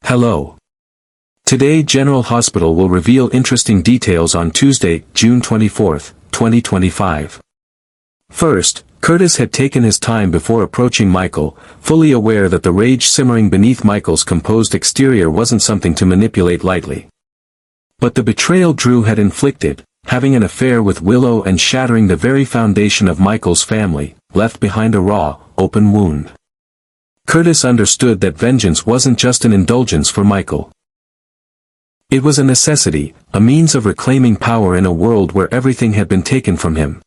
Hello. Today General Hospital will reveal interesting details on Tuesday, June 24, 2025. First, Curtis had taken his time before approaching Michael, fully aware that the rage simmering beneath Michael's composed exterior wasn't something to manipulate lightly. But the betrayal Drew had inflicted, having an affair with Willow and shattering the very foundation of Michael's family, left behind a raw, open wound. Curtis understood that vengeance wasn't just an indulgence for Michael. It was a necessity, a means of reclaiming power in a world where everything had been taken from him.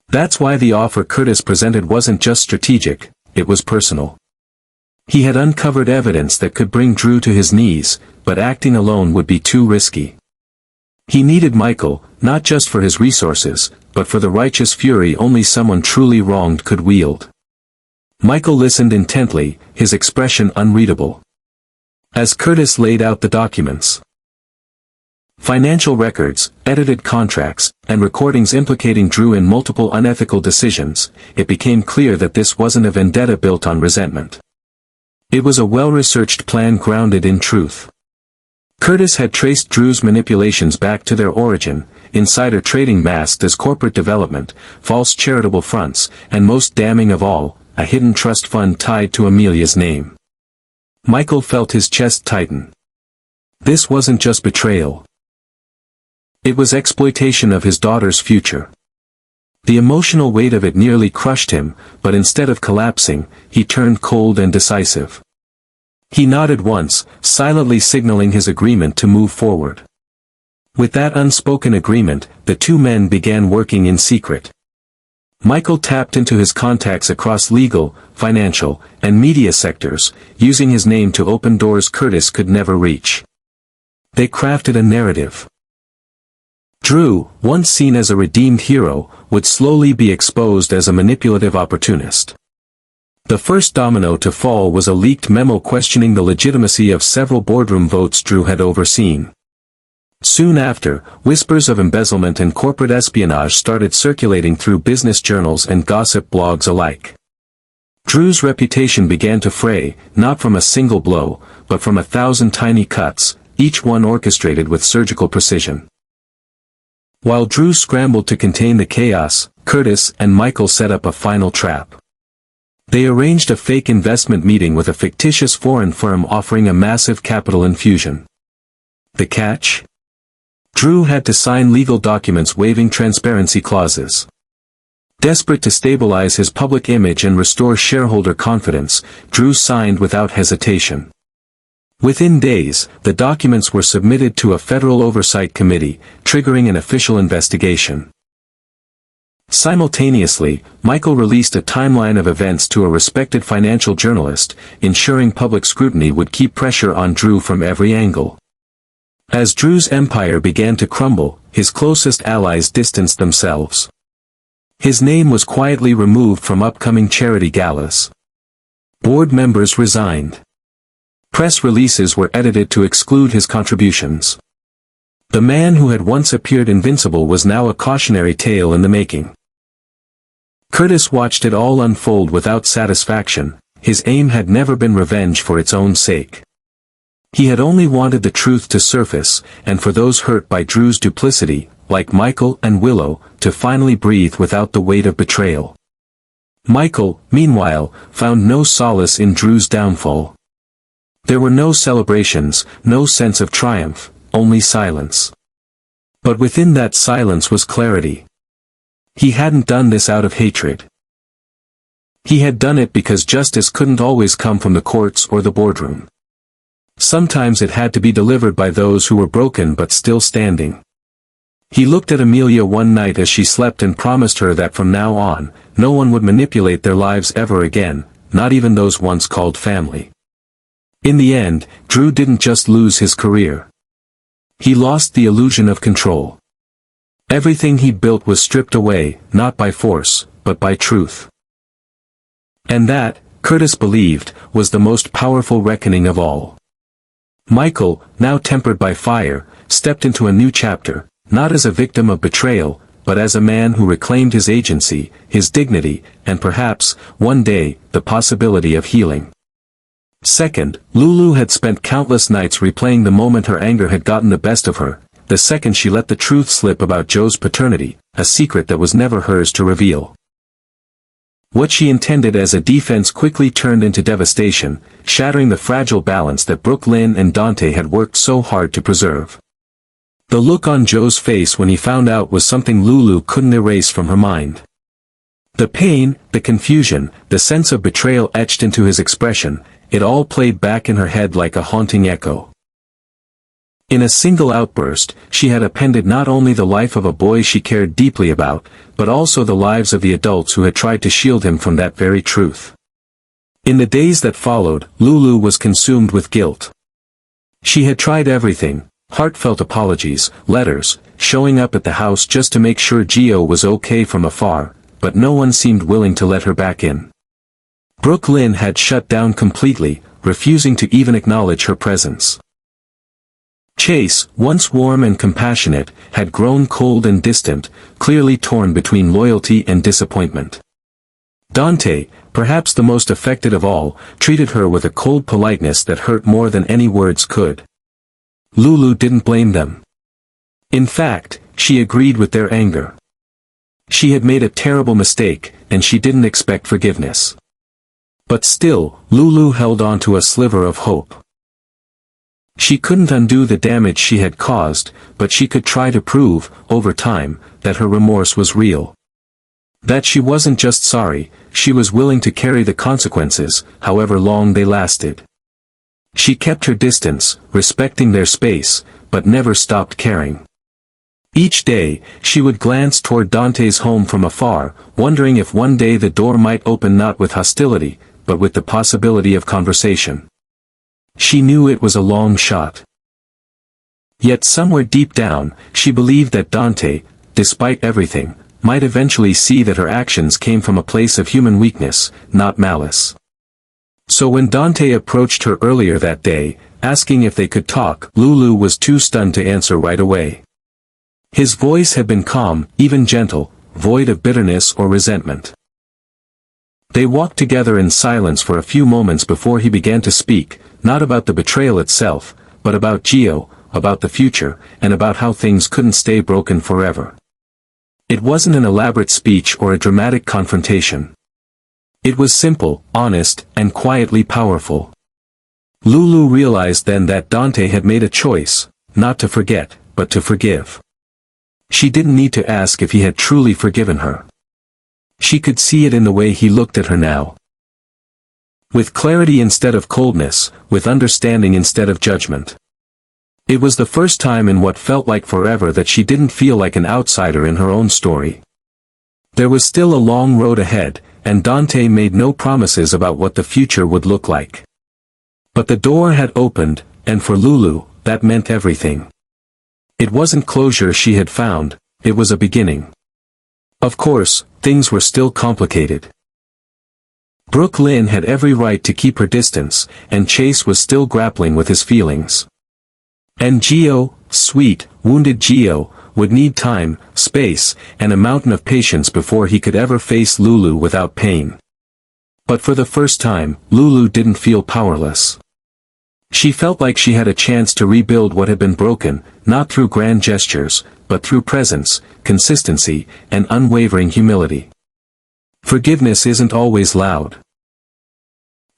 That's why the offer Curtis presented wasn't just strategic, it was personal. He had uncovered evidence that could bring Drew to his knees, but acting alone would be too risky. He needed Michael, not just for his resources, but for the righteous fury only someone truly wronged could wield. Michael listened intently, his expression unreadable. As Curtis laid out the documents, financial records, edited contracts, and recordings implicating Drew in multiple unethical decisions, it became clear that this wasn't a vendetta built on resentment. It was a well-researched plan grounded in truth. Curtis had traced Drew's manipulations back to their origin: insider trading masked as corporate development, false charitable fronts, and most damning of all, a hidden trust fund tied to Amelia's name. Michael felt his chest tighten. This wasn't just betrayal. It was exploitation of his daughter's future. The emotional weight of it nearly crushed him, but instead of collapsing, he turned cold and decisive. He nodded once, silently signaling his agreement to move forward. With that unspoken agreement, the two men began working in secret. Michael tapped into his contacts across legal, financial, and media sectors, using his name to open doors Curtis could never reach. They crafted a narrative. Drew, once seen as a redeemed hero, would slowly be exposed as a manipulative opportunist. The first domino to fall was a leaked memo questioning the legitimacy of several boardroom votes Drew had overseen. Soon after, whispers of embezzlement and corporate espionage started circulating through business journals and gossip blogs alike. Drew's reputation began to fray, not from a single blow, but from 1,000 tiny cuts, each one orchestrated with surgical precision. While Drew scrambled to contain the chaos, Curtis and Michael set up a final trap. They arranged a fake investment meeting with a fictitious foreign firm offering a massive capital infusion. The catch? Drew had to sign legal documents waiving transparency clauses. Desperate to stabilize his public image and restore shareholder confidence, Drew signed without hesitation. Within days, the documents were submitted to a federal oversight committee, triggering an official investigation. Simultaneously, Michael released a timeline of events to a respected financial journalist, ensuring public scrutiny would keep pressure on Drew from every angle. As Drew's empire began to crumble, his closest allies distanced themselves. His name was quietly removed from upcoming charity galas. Board members resigned. Press releases were edited to exclude his contributions. The man who had once appeared invincible was now a cautionary tale in the making. Curtis watched it all unfold without satisfaction. His aim had never been revenge for its own sake. He had only wanted the truth to surface, and for those hurt by Drew's duplicity, like Michael and Willow, to finally breathe without the weight of betrayal. Michael, meanwhile, found no solace in Drew's downfall. There were no celebrations, no sense of triumph, only silence. But within that silence was clarity. He hadn't done this out of hatred. He had done it because justice couldn't always come from the courts or the boardroom. Sometimes it had to be delivered by those who were broken but still standing. He looked at Amelia one night as she slept and promised her that from now on, no one would manipulate their lives ever again, not even those once called family. In the end, Drew didn't just lose his career. He lost the illusion of control. Everything he built was stripped away, not by force, but by truth. And that, Curtis believed, was the most powerful reckoning of all. Michael, now tempered by fire, stepped into a new chapter, not as a victim of betrayal, but as a man who reclaimed his agency, his dignity, and perhaps, one day, the possibility of healing. Second, Lulu had spent countless nights replaying the moment her anger had gotten the best of her, the second she let the truth slip about Joe's paternity, a secret that was never hers to reveal. What she intended as a defense quickly turned into devastation, shattering the fragile balance that Lulu and Dante had worked so hard to preserve. The look on Joe's face when he found out was something Lulu couldn't erase from her mind. The pain, the confusion, the sense of betrayal etched into his expression, it all played back in her head like a haunting echo. In a single outburst, she had upended not only the life of a boy she cared deeply about, but also the lives of the adults who had tried to shield him from that very truth. In the days that followed, Lulu was consumed with guilt. She had tried everything, heartfelt apologies, letters, showing up at the house just to make sure Gio was okay from afar, but no one seemed willing to let her back in. Lynn had shut down completely, refusing to even acknowledge her presence. Chase, once warm and compassionate, had grown cold and distant, clearly torn between loyalty and disappointment. Dante, perhaps the most affected of all, treated her with a cold politeness that hurt more than any words could. Lulu didn't blame them. In fact, she agreed with their anger. She had made a terrible mistake, and she didn't expect forgiveness. But still, Lulu held on to a sliver of hope. She couldn't undo the damage she had caused, but she could try to prove, over time, that her remorse was real. That she wasn't just sorry, she was willing to carry the consequences, however long they lasted. She kept her distance, respecting their space, but never stopped caring. Each day, she would glance toward Dante's home from afar, wondering if one day the door might open not with hostility, but with the possibility of conversation. She knew it was a long shot. Yet somewhere deep down, she believed that Dante, despite everything, might eventually see that her actions came from a place of human weakness, not malice. So when Dante approached her earlier that day, asking if they could talk, Lulu was too stunned to answer right away. His voice had been calm, even gentle, void of bitterness or resentment. They walked together in silence for a few moments before he began to speak, not about the betrayal itself, but about Gio, about the future, and about how things couldn't stay broken forever. It wasn't an elaborate speech or a dramatic confrontation. It was simple, honest, and quietly powerful. Lulu realized then that Dante had made a choice, not to forget, but to forgive. She didn't need to ask if he had truly forgiven her. She could see it in the way he looked at her now. With clarity instead of coldness, with understanding instead of judgment. It was the first time in what felt like forever that she didn't feel like an outsider in her own story. There was still a long road ahead, and Dante made no promises about what the future would look like. But the door had opened, and for Lulu, that meant everything. It wasn't closure she had found, it was a beginning. Of course, things were still complicated. Lynn had every right to keep her distance, and Chase was still grappling with his feelings. And Gio, sweet, wounded Gio, would need time, space, and a mountain of patience before he could ever face Lulu without pain. But for the first time, Lulu didn't feel powerless. She felt like she had a chance to rebuild what had been broken, not through grand gestures, but through presence, consistency, and unwavering humility. Forgiveness isn't always loud.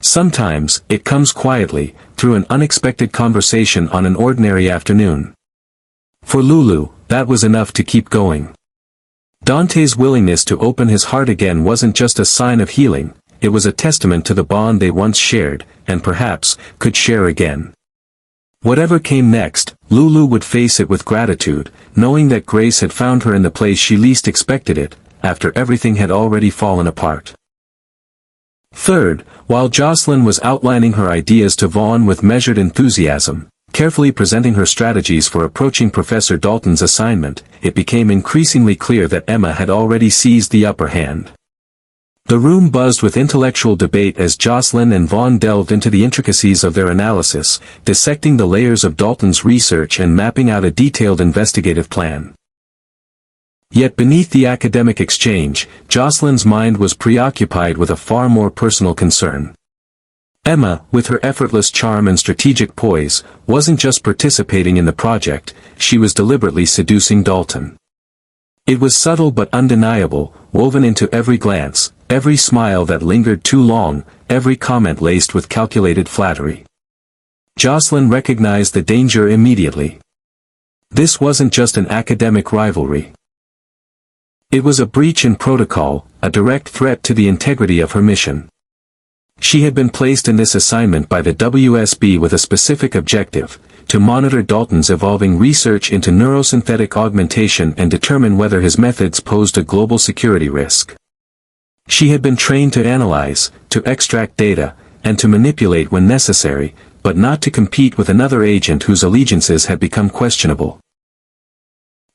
Sometimes, it comes quietly, through an unexpected conversation on an ordinary afternoon. For Lulu, that was enough to keep going. Dante's willingness to open his heart again wasn't just a sign of healing, it was a testament to the bond they once shared, and perhaps, could share again. Whatever came next, Lulu would face it with gratitude, knowing that grace had found her in the place she least expected it, after everything had already fallen apart. Third, while Jocelyn was outlining her ideas to Vaughn with measured enthusiasm, carefully presenting her strategies for approaching Professor Dalton's assignment, it became increasingly clear that Emma had already seized the upper hand. The room buzzed with intellectual debate as Jocelyn and Vaughn delved into the intricacies of their analysis, dissecting the layers of Dalton's research and mapping out a detailed investigative plan. Yet beneath the academic exchange, Jocelyn's mind was preoccupied with a far more personal concern. Emma, with her effortless charm and strategic poise, wasn't just participating in the project, she was deliberately seducing Dalton. It was subtle but undeniable, woven into every glance, every smile that lingered too long, every comment laced with calculated flattery. Jocelyn recognized the danger immediately. This wasn't just an academic rivalry. It was a breach in protocol, a direct threat to the integrity of her mission. She had been placed in this assignment by the WSB with a specific objective, to monitor Dalton's evolving research into neurosynthetic augmentation and determine whether his methods posed a global security risk. She had been trained to analyze, to extract data, and to manipulate when necessary, but not to compete with another agent whose allegiances had become questionable.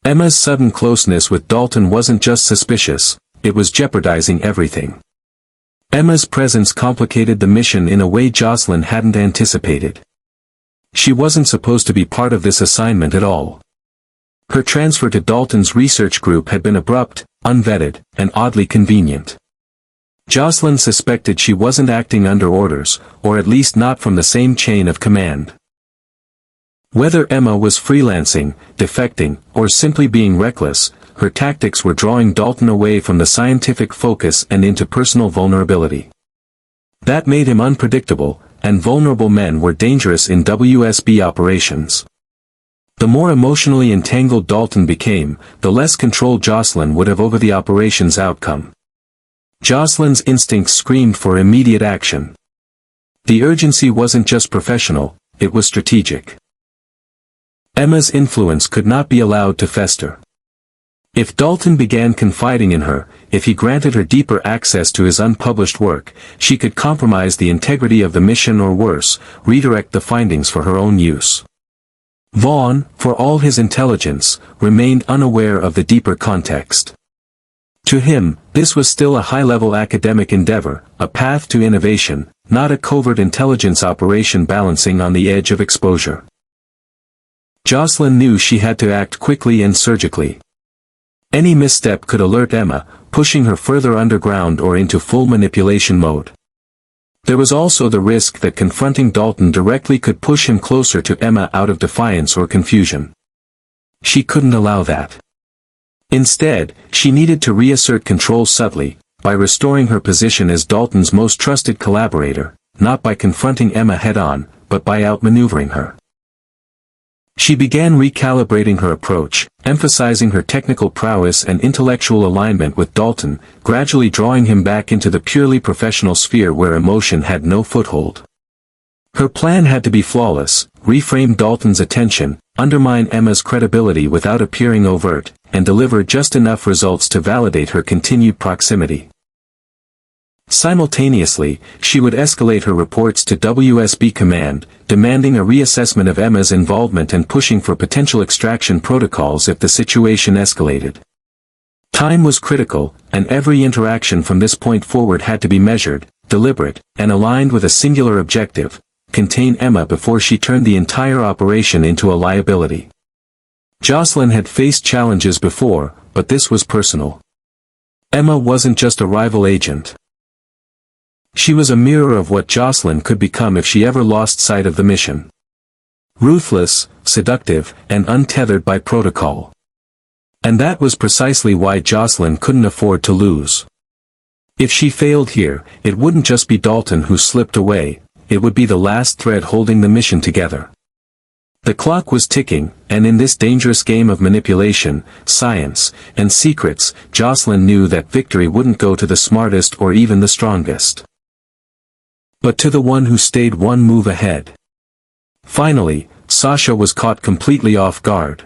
Emma's sudden closeness with Dalton wasn't just suspicious, it was jeopardizing everything. Emma's presence complicated the mission in a way Jocelyn hadn't anticipated. She wasn't supposed to be part of this assignment at all. Her transfer to Dalton's research group had been abrupt, unvetted, and oddly convenient. Jocelyn suspected she wasn't acting under orders, or at least not from the same chain of command. Whether Emma was freelancing, defecting, or simply being reckless, her tactics were drawing Dalton away from the scientific focus and into personal vulnerability. That made him unpredictable, and vulnerable men were dangerous in WSB operations. The more emotionally entangled Dalton became, the less control Jocelyn would have over the operation's outcome. Jocelyn's instincts screamed for immediate action. The urgency wasn't just professional, it was strategic. Emma's influence could not be allowed to fester. If Dalton began confiding in her, if he granted her deeper access to his unpublished work, she could compromise the integrity of the mission or worse, redirect the findings for her own use. Vaughn, for all his intelligence, remained unaware of the deeper context. To him, this was still a high-level academic endeavor, a path to innovation, not a covert intelligence operation balancing on the edge of exposure. Jocelyn knew she had to act quickly and surgically. Any misstep could alert Emma, pushing her further underground or into full manipulation mode. There was also the risk that confronting Dalton directly could push him closer to Emma out of defiance or confusion. She couldn't allow that. Instead, she needed to reassert control subtly, by restoring her position as Dalton's most trusted collaborator, not by confronting Emma head-on, but by outmaneuvering her. She began recalibrating her approach, emphasizing her technical prowess and intellectual alignment with Dalton, gradually drawing him back into the purely professional sphere where emotion had no foothold. Her plan had to be flawless, reframe Dalton's attention, undermine Emma's credibility without appearing overt, and deliver just enough results to validate her continued proximity. Simultaneously, she would escalate her reports to WSB Command, demanding a reassessment of Emma's involvement and pushing for potential extraction protocols if the situation escalated. Time was critical, and every interaction from this point forward had to be measured, deliberate, and aligned with a singular objective: contain Emma before she turned the entire operation into a liability. Jocelyn had faced challenges before, but this was personal. Emma wasn't just a rival agent. She was a mirror of what Jocelyn could become if she ever lost sight of the mission. Ruthless, seductive, and untethered by protocol. And that was precisely why Jocelyn couldn't afford to lose. If she failed here, it wouldn't just be Dalton who slipped away, it would be the last thread holding the mission together. The clock was ticking, and in this dangerous game of manipulation, science, and secrets, Jocelyn knew that victory wouldn't go to the smartest or even the strongest, but to the one who stayed one move ahead. Finally, Sasha was caught completely off guard.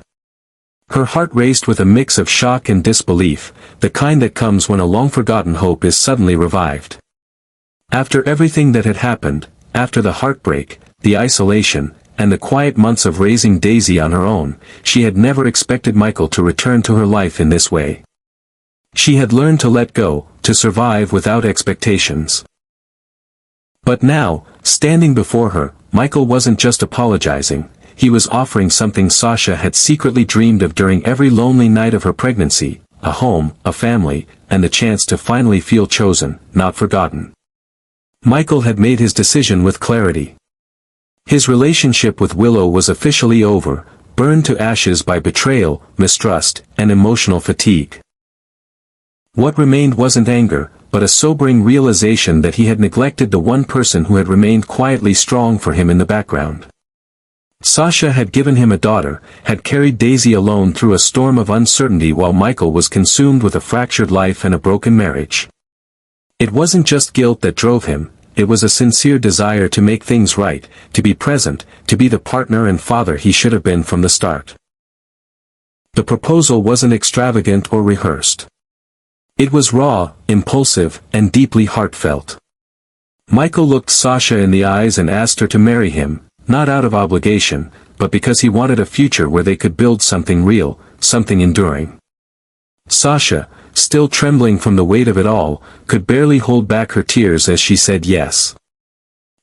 Her heart raced with a mix of shock and disbelief, the kind that comes when a long-forgotten hope is suddenly revived. After everything that had happened, after the heartbreak, the isolation, and the quiet months of raising Daisy on her own, she had never expected Michael to return to her life in this way. She had learned to let go, to survive without expectations. But now, standing before her, Michael wasn't just apologizing, he was offering something Sasha had secretly dreamed of during every lonely night of her pregnancy: a home, a family, and the chance to finally feel chosen, not forgotten. Michael had made his decision with clarity. His relationship with Willow was officially over, burned to ashes by betrayal, mistrust, and emotional fatigue. What remained wasn't anger, but a sobering realization that he had neglected the one person who had remained quietly strong for him in the background. Sasha had given him a daughter, had carried Daisy alone through a storm of uncertainty while Michael was consumed with a fractured life and a broken marriage. It wasn't just guilt that drove him, it was a sincere desire to make things right, to be present, to be the partner and father he should have been from the start. The proposal wasn't extravagant or rehearsed. It was raw, impulsive, and deeply heartfelt. Michael looked Sasha in the eyes and asked her to marry him, not out of obligation, but because he wanted a future where they could build something real, something enduring. Sasha, still trembling from the weight of it all, could barely hold back her tears as she said yes.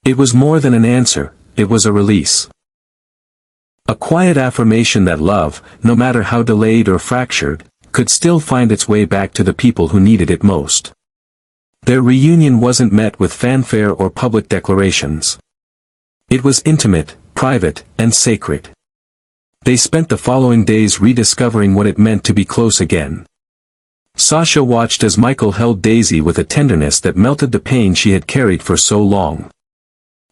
It was more than an answer, it was a release. A quiet affirmation that love, no matter how delayed or fractured, could still find its way back to the people who needed it most. Their reunion wasn't met with fanfare or public declarations. It was intimate, private, and sacred. They spent the following days rediscovering what it meant to be close again. Sasha watched as Michael held Daisy with a tenderness that melted the pain she had carried for so long.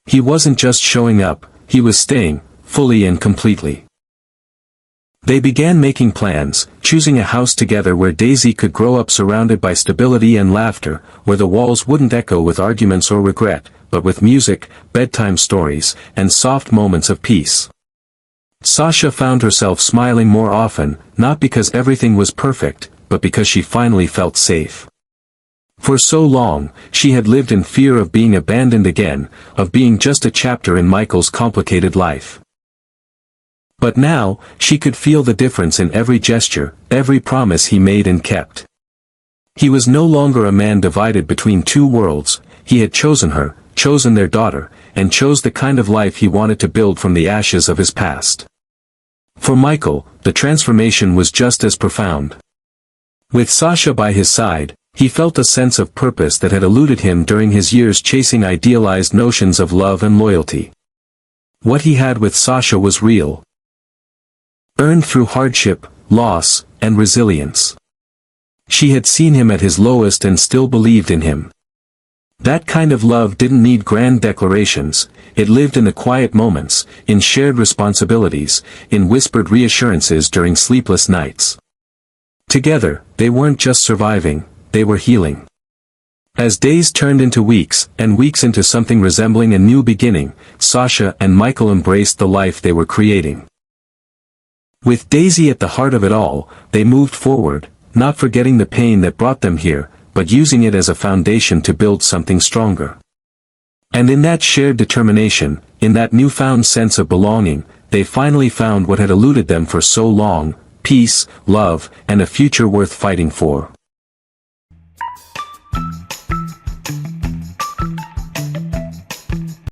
He wasn't just showing up, he was staying, fully and completely. They began making plans, choosing a house together where Daisy could grow up surrounded by stability and laughter, where the walls wouldn't echo with arguments or regret, but with music, bedtime stories, and soft moments of peace. Sasha found herself smiling more often, not because everything was perfect, but because she finally felt safe. For so long, she had lived in fear of being abandoned again, of being just a chapter in Michael's complicated life. But now, she could feel the difference in every gesture, every promise he made and kept. He was no longer a man divided between two worlds, he had chosen her, chosen their daughter, and chose the kind of life he wanted to build from the ashes of his past. For Michael, the transformation was just as profound. With Sasha by his side, he felt a sense of purpose that had eluded him during his years chasing idealized notions of love and loyalty. What he had with Sasha was real. Earned through hardship, loss, and resilience. She had seen him at his lowest and still believed in him. That kind of love didn't need grand declarations, it lived in the quiet moments, in shared responsibilities, in whispered reassurances during sleepless nights. Together, they weren't just surviving, they were healing. As days turned into weeks, and weeks into something resembling a new beginning, Sasha and Michael embraced the life they were creating. With Daisy at the heart of it all, they moved forward, not forgetting the pain that brought them here, but using it as a foundation to build something stronger. And in that shared determination, in that newfound sense of belonging, they finally found what had eluded them for so long, peace, love, and a future worth fighting for.